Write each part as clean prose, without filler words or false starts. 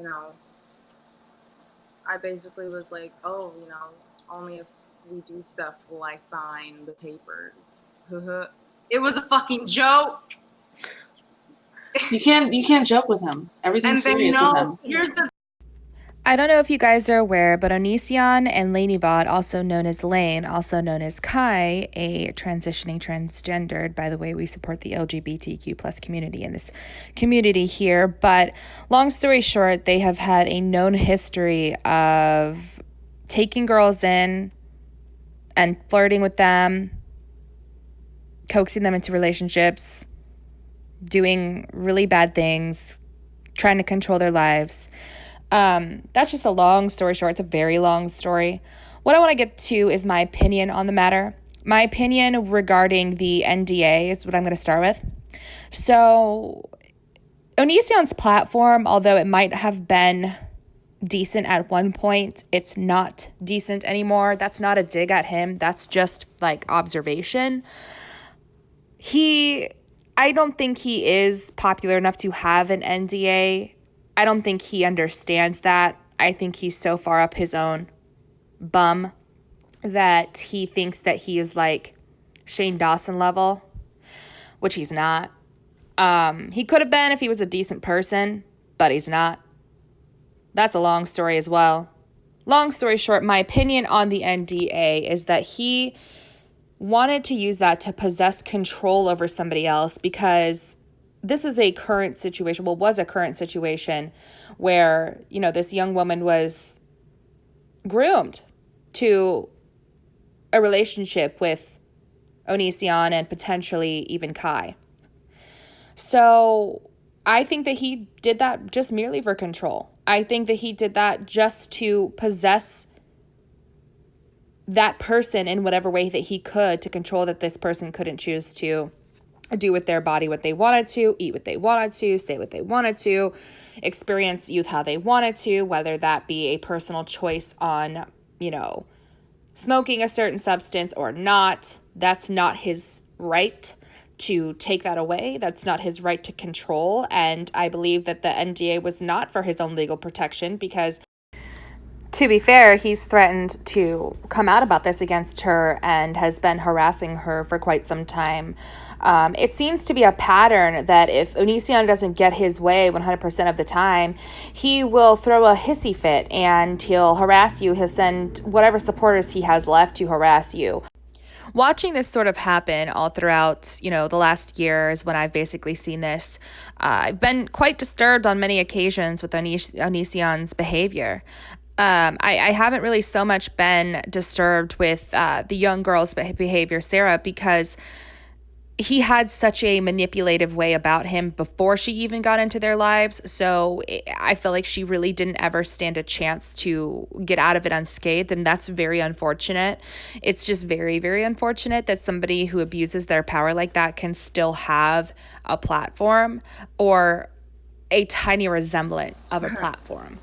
you know, I basically was like, oh, you know, only if we do stuff will I sign the papers. It was a fucking joke. You can't joke with him. Everything's serious with him. Here's the I don't know if you guys are aware, but Oniisan and Lanybot, also known as Lane, also known as Kai, a transitioning transgendered. By the way, we support the LGBTQ plus community in this community here. But long story short, they have had a known history of taking girls in and flirting with them, coaxing them into relationships, doing really bad things, trying to control their lives. That's just a long story short. It's a very long story. What I want to get to is my opinion on the matter. My opinion regarding the NDA is what I'm going to start with. So, Oniisan's platform, although it might have been decent at one point, it's not decent anymore. That's not a dig at him. That's just like observation. I don't think he is popular enough to have an NDA. I don't think he understands that. I think he's so far up his own bum that he thinks that he is like Shane Dawson level, which he's not. He could have been if he was a decent person, but he's not. That's a long story as well. Long story short, my opinion on the NDA is that he wanted to use that to possess control over somebody else, because this is a current situation, was a current situation where, you know, this young woman was groomed to a relationship with Oniisan and potentially even Kai. So I think that he did that just merely for control. I think that he did that just to possess that person in whatever way that he could, to control that this person couldn't choose to do with their body what they wanted to, eat what they wanted to, say what they wanted to, experience youth how they wanted to, whether that be a personal choice on, you know, smoking a certain substance or not. That's not his right to take that away. That's not his right to control. And I believe that the NDA was not for his own legal protection, because to be fair, he's threatened to come out about this against her and has been harassing her for quite some time. It seems to be a pattern that if Oniisan doesn't get his way 100% of the time, he will throw a hissy fit and he'll harass you. He'll send whatever supporters he has left to harass you. Watching this sort of happen all throughout, you know, the last years when I've basically seen this, I've been quite disturbed on many occasions with Oniisan's behavior. I haven't really so much been disturbed with the young girl's behavior, Sarah, because he had such a manipulative way about him before she even got into their lives. So I feel like she really didn't ever stand a chance to get out of it unscathed. And that's very unfortunate. It's just very, very unfortunate that somebody who abuses their power like that can still have a platform or a tiny resemblance of a platform.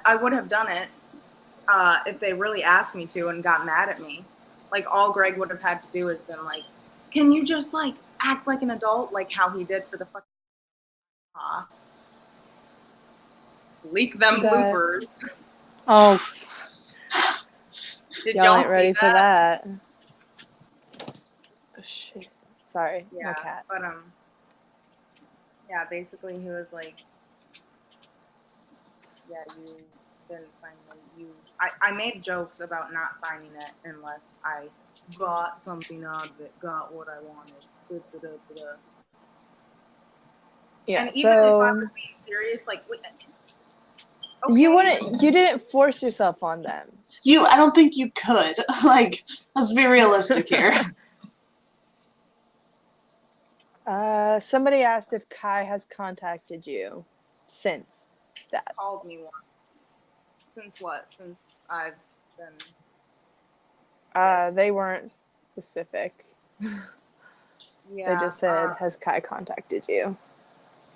I would have done it if they really asked me to and got mad at me. Like, all Greg would have had to do is been like, can you just, like, act like an adult, like how he did for the fucking leak them bloopers. Oh. Did y'all y'all ain't see ready that? for that. Oh, shit. Sorry, Yeah, my cat. but, yeah, basically he was like, yeah, you didn't sign it. I made jokes about not signing it unless I got something out of it, got what I wanted. Yeah, and even if I was being serious, like, okay. You didn't force yourself on them. I don't think you could. Like, let's be realistic here. Somebody asked if Kai has contacted you since that. Called me once. Since what? Since I've been... They weren't specific. Yeah. They just said, has Kai contacted you?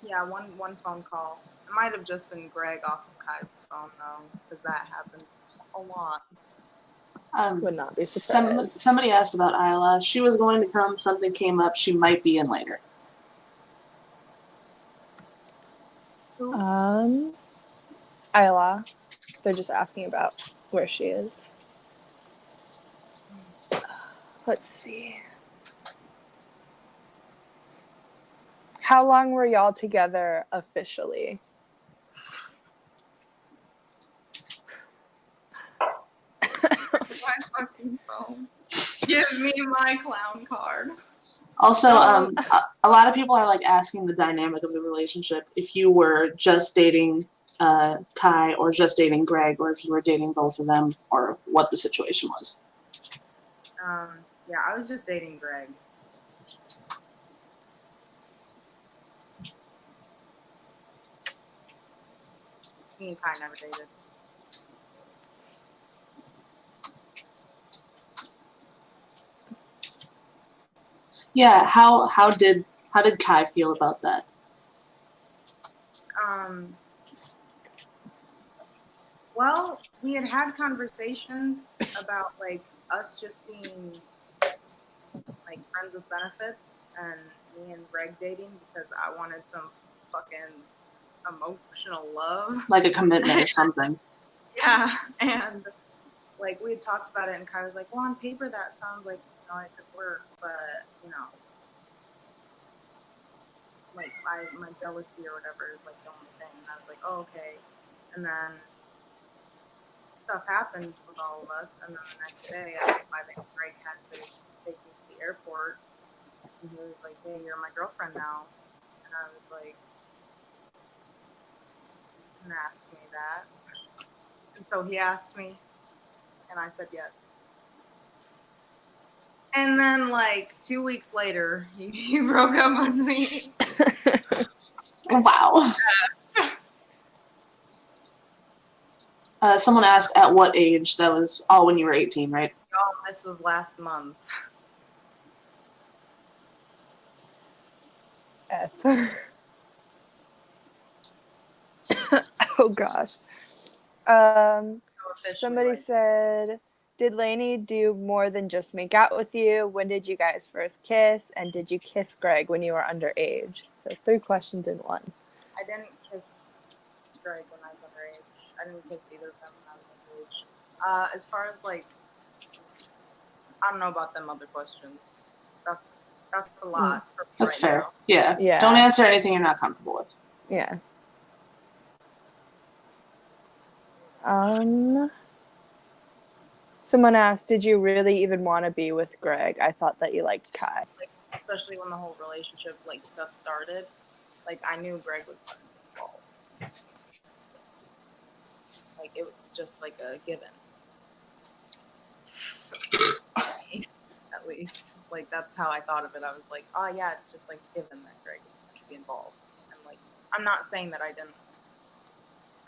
Yeah, one phone call. It might have just been Greg off of Kai's phone, though, because that happens a lot. Would not be surprised. Somebody asked about Ayalla. She was going to come. Something came up. She might be in later. Ayalla. They're just asking about where she is. Let's see. How long were y'all together officially? My fucking phone. Give me my clown card. Also, a lot of people are like asking the dynamic of the relationship. If you were just dating Kai or just dating Greg, or if you were dating both of them, or what the situation was. Yeah, I was just dating Greg. Me and Kai never dated. Yeah, how did Kai feel about that? Well, we had conversations about like us just being like friends with benefits, and me and Greg dating because I wanted some fucking emotional love, like a commitment or something. Yeah, and like we had talked about it, and Kai was like, "Well, on paper that sounds like it could work, but like my jealousy or whatever is like the only thing." And I was like, "Oh, okay." And then stuff happened with all of us, and then the next day, I think Greg had to take me to the airport, and he was like, "Hey, you're my girlfriend now," and I was like, "You didn't ask me that," and so he asked me, and I said yes. And then, like 2 weeks later, he broke up with me. Wow. Someone asked at what age. That was all when you were 18, right? Oh, this was last month. F. Oh gosh. Somebody said, did Lainey do more than just make out with you? When did you guys first kiss? And did you kiss Greg when you were underage? So 3 questions in one. I didn't kiss Greg when I was underage. I didn't kiss either of them when I was underage. As far as like, I don't know about them other questions. That's a lot. For That's right fair. now. Yeah. Don't answer anything you're not comfortable with. Yeah. Someone asked, did you really even want to be with Greg? I thought that you liked Kai. Like, especially when the whole relationship like stuff started, like I knew Greg was going to be involved. Like it was just like a given. At least, like that's how I thought of it. I was like, oh yeah, it's just like given that Greg is going to be involved. And like, I'm not saying that I didn't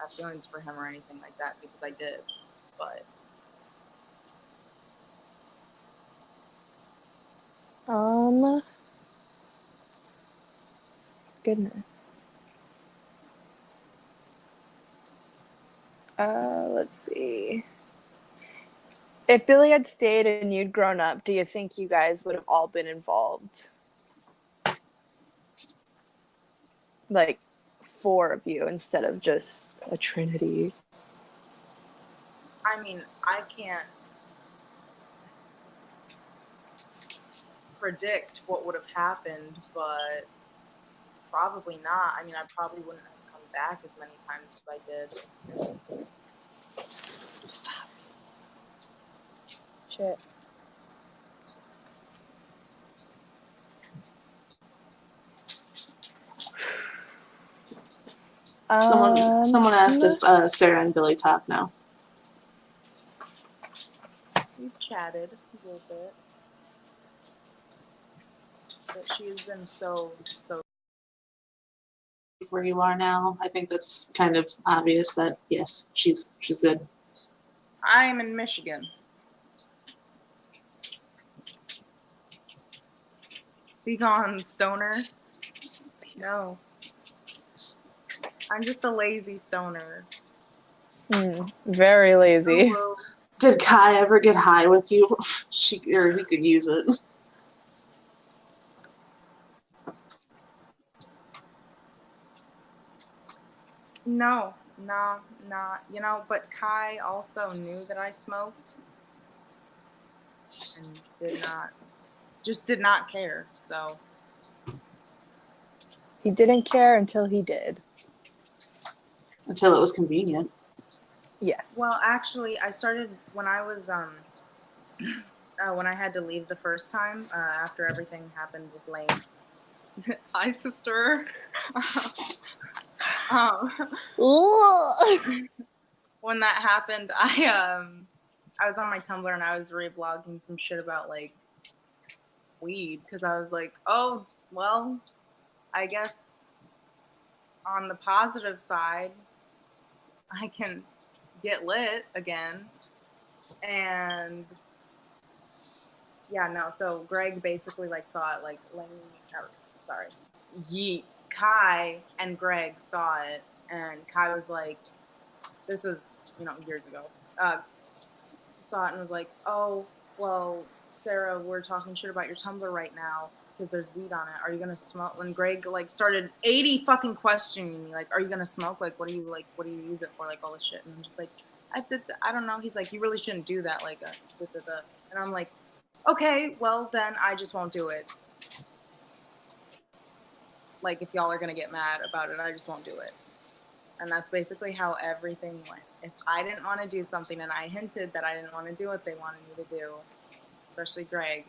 have feelings for him or anything like that, because I did, but goodness. Let's see. If Billy had stayed and you'd grown up, do you think you guys would have all been involved? Like 4 of you instead of just a trinity. I mean, I can't predict what would have happened, but probably not. I mean, I probably wouldn't have come back as many times as I did. Stop. Shit. Someone asked if Sarah and Billy talk now. We've chatted a little bit, but she's been so. Where you are now, I think that's kind of obvious that yes, she's good. I'm in Michigan. Be gone, stoner. No. I'm just a lazy stoner. Very lazy. Oh, did Kai ever get high with you? He could use it. No, nah, nah. You know, but Kai also knew that I smoked and did not care. So, He didn't care until he did. Until it was convenient. Yes. well, actually, I started when I was when I had to leave the first time after everything happened with Lane. Hi, sister. um, when that happened, I was on my Tumblr and I was reblogging some shit about like weed because I was like, oh well, I guess on the positive side, I can get lit again. And yeah, no. So Greg basically like saw it, like sorry, Yeet, Kai and Greg saw it, and Kai was like, this was years ago. Saw it and was like, oh well, Sarah, we're talking shit about your Tumblr right now because there's weed on it. Are you gonna smoke? When Greg like started 80 fucking questioning me, like, are you gonna smoke? Like, what do you use it for? Like all this shit, and I'm just like, I don't know. He's like, you really shouldn't do that. Like, and I'm like, okay, well then I just won't do it. Like, if y'all are gonna get mad about it, I just won't do it. And that's basically how everything went. If I didn't want to do something and I hinted that I didn't want to do what they wanted me to do, especially Greg,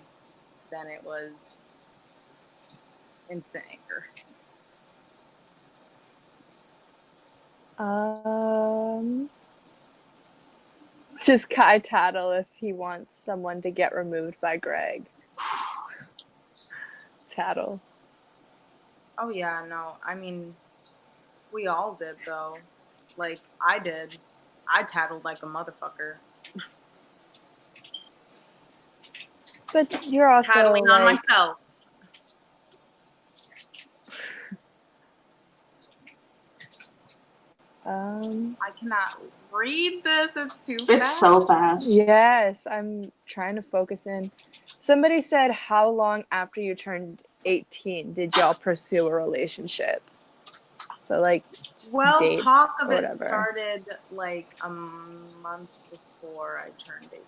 then it was instant anger. Does Kai tattle if he wants someone to get removed by Greg? Tattle. Oh yeah, no. I mean, we all did though. Like I did. I tattled like a motherfucker. But you're also Tattling like, on myself. I cannot read this. It's too fast. It's so fast. Yes, I'm trying to focus in. Somebody said, how long after you turned 18 did y'all pursue a relationship? So like, dates talk of or it whatever. started like a month before I turned 18.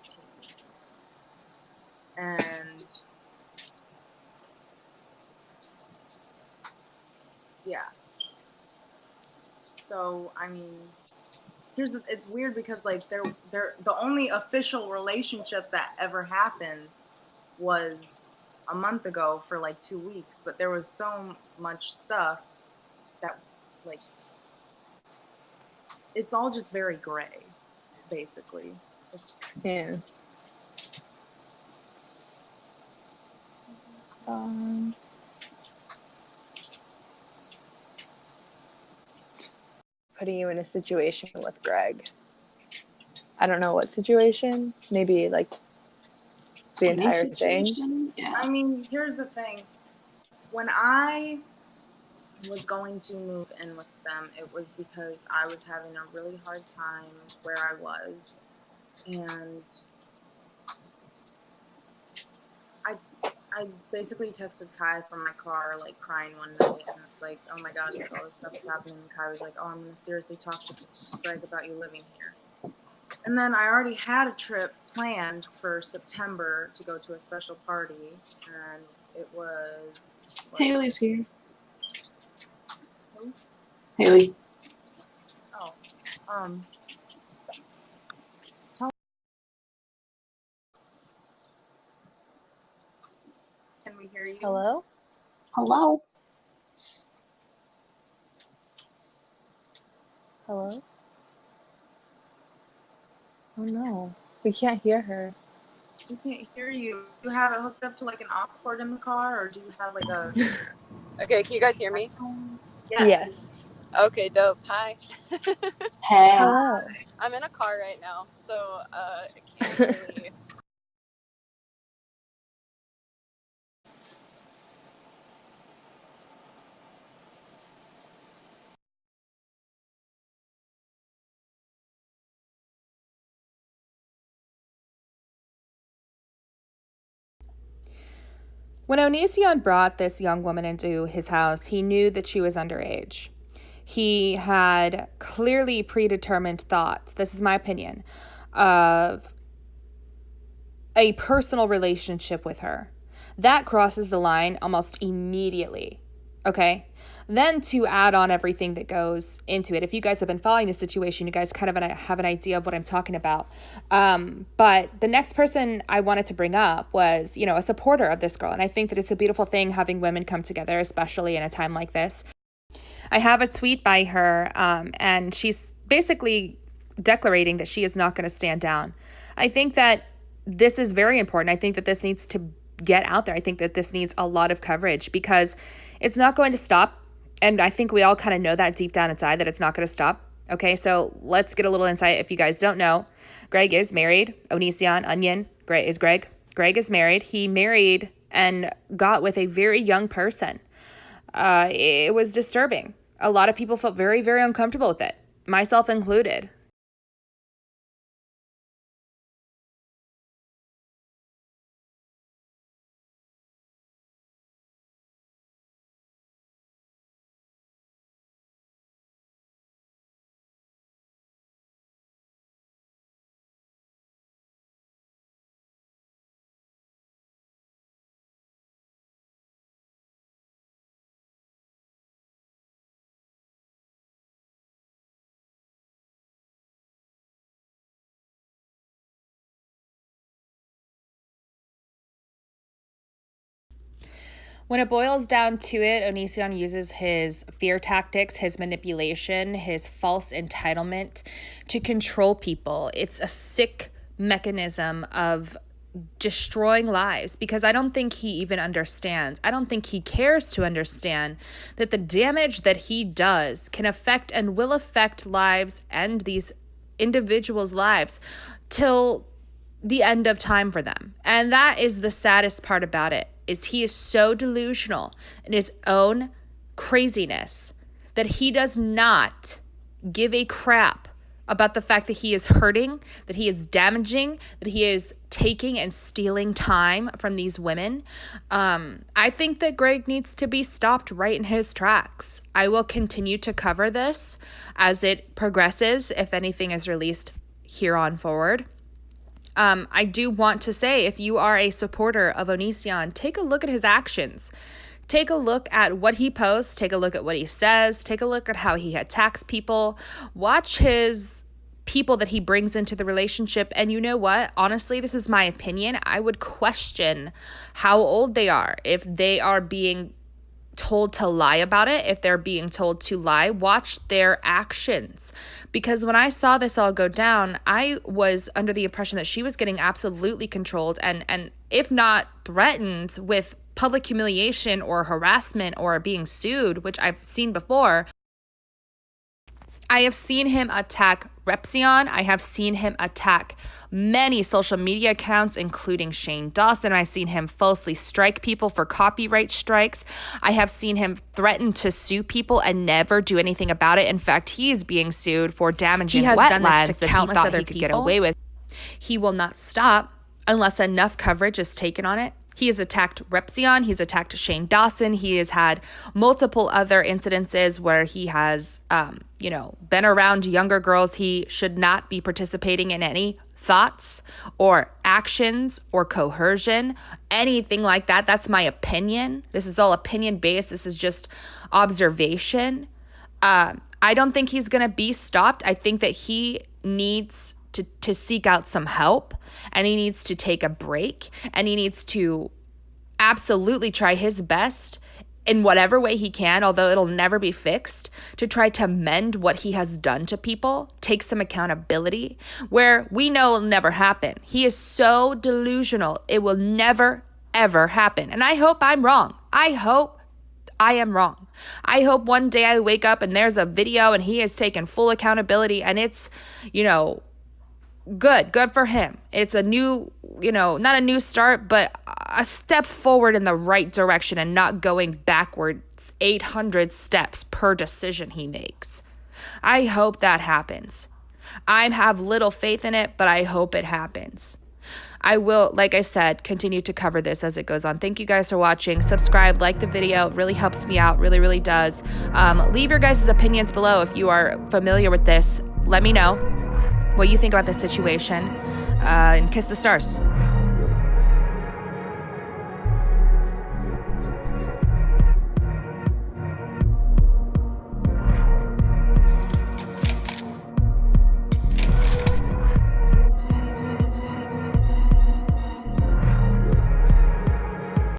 And yeah. So, I mean, it's weird because like the only official relationship that ever happened was a month ago for like 2 weeks, but there was so much stuff that like it's all just very gray, basically. Yeah. Putting you in a situation with Greg. I don't know what situation. Maybe like the entire thing. Yeah. I mean, here's the thing. When I was going to move in with them, it was because I was having a really hard time where I was. And I basically texted Kai from my car, like crying one night, and it's like, oh my gosh, like all this stuff's happening. And Kai was like, oh, I'm gonna seriously talk to Greg about you living here. And then I already had a trip planned for September to go to a special party, and it was. Like, Haley's here. Who? Haley. Oh, can we hear you? Hello? Hello. Hello? Oh no, we can't hear her. We can't hear you. Do you have it hooked up to like an aux cord in the car, or do you have like a? Okay, can you guys hear me? Yes. Okay, dope. Hi. Hey. Hello. I'm in a car right now, so I can't really. When Onision brought this young woman into his house, he knew that she was underage. he had clearly predetermined thoughts, this is my opinion, of a personal relationship with her. That crosses the line almost immediately, okay? Then to add on everything that goes into it, if you guys have been following the situation, you guys kind of have an idea of what I'm talking about. But the next person I wanted to bring up was, a supporter of this girl. And I think that it's a beautiful thing having women come together, especially in a time like this. I have a tweet by her, and she's basically declaring that she is not going to stand down. I think that this is very important. I think that this needs to get out there. I think that this needs a lot of coverage because it's not going to stop. And I think we all kind of know that deep down inside that it's not going to stop. Okay, so let's get a little insight. If you guys don't know, Greg is married. Oniisan, Onion, Greg is Greg. Greg is married. He married and got with a very young person. It was disturbing. A lot of people felt very, very uncomfortable with it, myself included. When it boils down to it, Onision uses his fear tactics, his manipulation, his false entitlement to control people. It's a sick mechanism of destroying lives because I don't think he even understands. I don't think he cares to understand that the damage that he does can affect and will affect lives and these individuals' lives till the end of time for them. And that is the saddest part about it, is he is so delusional in his own craziness that he does not give a crap about the fact that he is hurting, that he is damaging, that he is taking and stealing time from these women. I think that Greg needs to be stopped right in his tracks. I will continue to cover this as it progresses, if anything is released here on forward. I do want to say, if you are a supporter of Onision, take a look at his actions. Take a look at what he posts. Take a look at what he says. Take a look at how he attacks people. Watch his people that he brings into the relationship. And you know what? Honestly, this is my opinion. I would question how old they are. If they are being told to lie about it, if they're being told to lie, watch their actions. Because when I saw this all go down, I was under the impression that she was getting absolutely controlled and if not threatened with public humiliation or harassment or being sued, which I've seen before. I have seen him attack Repzion. I have seen him attack many social media accounts, including Shane Dawson. I've seen him falsely strike people for copyright strikes. I have seen him threaten to sue people and never do anything about it. In fact, he is being sued for damaging wetlands that he thought he could get away with. He will not stop unless enough coverage is taken on it. He has attacked Repzion. He's attacked Shane Dawson. He has had multiple other incidences where he has, been around younger girls. He should not be participating in any thoughts or actions or coercion, anything like that. That's my opinion. This is all opinion based. This is just observation. I don't think he's going to be stopped. I think that he needs to seek out some help, and he needs to take a break, and he needs to absolutely try his best in whatever way he can, although it'll never be fixed, to try to mend what he has done to people, take some accountability, where we know it'll never happen. He is so delusional. It will never, ever happen. And I hope I'm wrong. I hope I am wrong. I hope one day I wake up and there's a video and he has taken full accountability and it's, good for him. It's a new, not a new start, but a step forward in the right direction and not going backwards 800 steps per decision he makes. I hope that happens. I have little faith in it, but I hope it happens. I will, like I said, continue to cover this as it goes on. Thank you guys for watching. Subscribe, like the video. It really helps me out. Really, really does. Leave your guys' opinions below if you are familiar with this. Let me know what you think about this situation. And kiss the stars.